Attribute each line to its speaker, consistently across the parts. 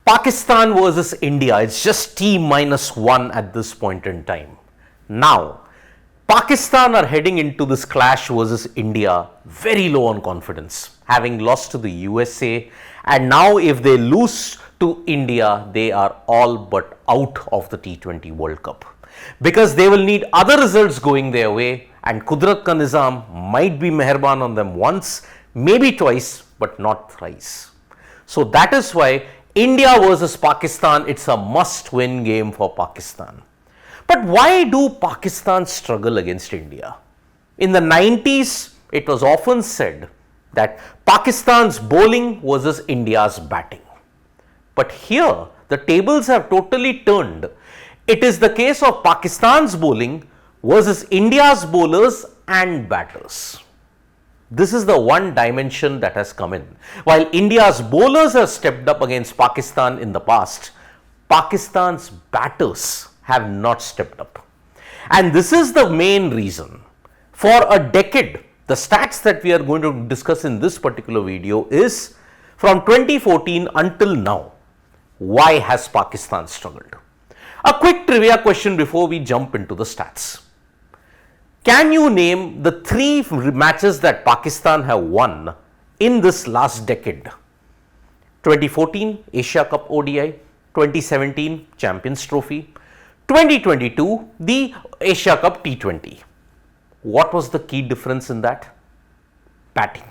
Speaker 1: Pakistan versus India. It's just T-1 at this point in time. Now, Pakistan are heading into this clash versus India very low on confidence, having lost to the USA, and now if they lose to India, they are all but out of the T20 World Cup, because they will need other results going their way, and Kudrat ka Nizam might be meherban on them once, maybe twice, but not thrice. So that is why India versus Pakistan, it's a must-win game for Pakistan. But why do Pakistan struggle against India? In the 90s, it was often said that Pakistan's bowling versus India's batting. But here, the tables have totally turned. It is the case of Pakistan's bowling versus India's bowlers and batters. This is the one dimension that has come in. While India's bowlers have stepped up against Pakistan in the past, Pakistan's batters have not stepped up. And this is the main reason. For a decade, the stats that we are going to discuss in this particular video is from 2014 until now. Why has Pakistan struggled? A quick trivia question before we jump into the stats. Can you name the 3 matches that Pakistan have won in this last decade? 2014 Asia Cup ODI, 2017 Champions Trophy, 2022 the Asia Cup T20. What was the key difference in that? Batting.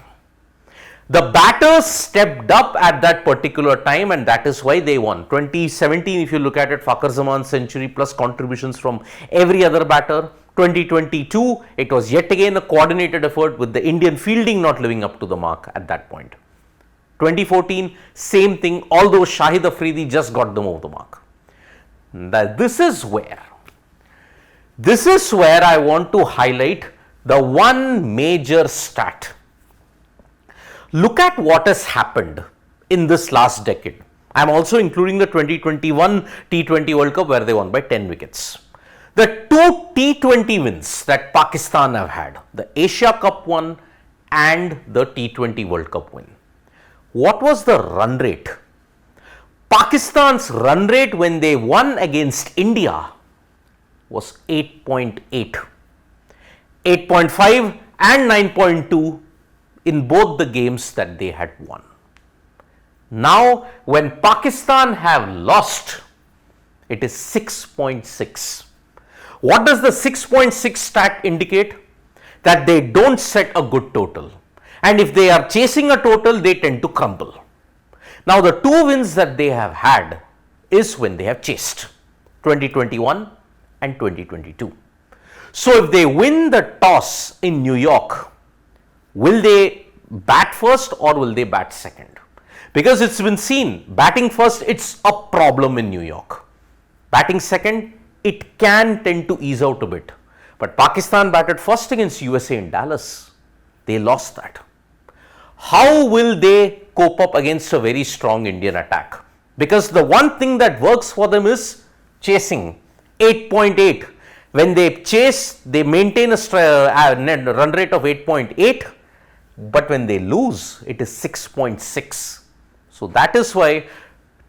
Speaker 1: The batters stepped up at that particular time, and that is why they won. 2017, if you look at it, Fakhar Zaman's century plus contributions from every other batter. 2022, it was yet again a coordinated effort with the Indian fielding not living up to the mark at that point. 2014, same thing, although Shahid Afridi just got them over the mark. This is where I want to highlight the one major stat. Look at what has happened in this last decade. I am also including the 2021 T20 World Cup where they won by 10 wickets. The 2 T20 wins that Pakistan have had, the Asia Cup one and the T20 World Cup win. What was the run rate? Pakistan's run rate when they won against India was 8.8, 8.5 and 9.2 in both the games that they had won. Now, when Pakistan have lost, it is 6.6. What does the 6.6 stat indicate? That they don't set a good total. And if they are chasing a total, they tend to crumble. Now, the 2 wins that they have had is when they have chased, 2021 and 2022. So, if they win the toss in New York, will they bat first or will they bat second? Because it's been seen, batting first, it's a problem in New York. Batting second, it can tend to ease out a bit. But Pakistan batted first against USA in Dallas. They lost that. How will they cope up against a very strong Indian attack? Because the one thing that works for them is chasing. 8.8. When they chase, they maintain a run rate of 8.8. But when they lose, it is 6.6. So that is why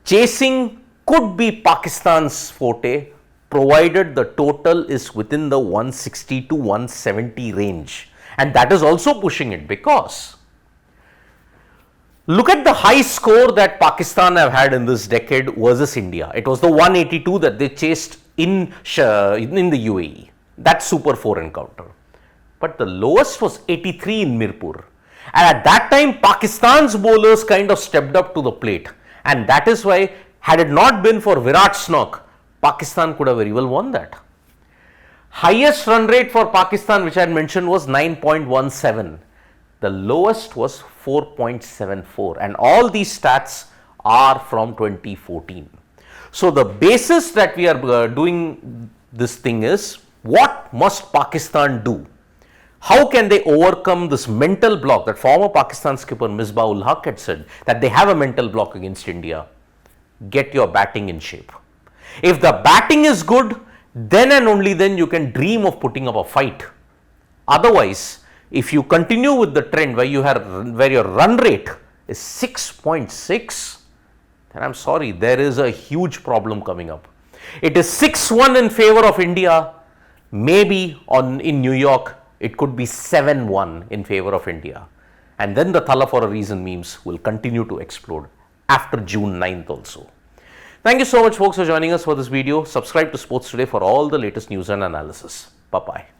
Speaker 1: chasing could be Pakistan's forte, provided the total is within the 160 to 170 range. And that is also pushing it, because look at the high score that Pakistan have had in this decade versus India. It was the 182 that they chased in the UAE. That Super 4 encounter. But the lowest was 83 in Mirpur. And at that time, Pakistan's bowlers kind of stepped up to the plate. And that is why, had it not been for Virat Snok, Pakistan could have very well won that. Highest run rate for Pakistan, which I had mentioned, was 9.17. The lowest was 4.74. And all these stats are from 2014. So the basis that we are doing this thing is, what must Pakistan do? How can they overcome this mental block that former Pakistan skipper Misbah-ul Haq had said, that they have a mental block against India? Get your batting in shape. If the batting is good, then and only then you can dream of putting up a fight. Otherwise, if you continue with the trend where your run rate is 6.6, then I'm sorry, there is a huge problem coming up. It is 6-1 in favor of India. Maybe in New York, it could be 7-1 in favor of India. And then the Thala for a reason memes will continue to explode after June 9th also. Thank you so much, folks, for joining us for this video. Subscribe to Sports Today for all the latest news and analysis. Bye-bye.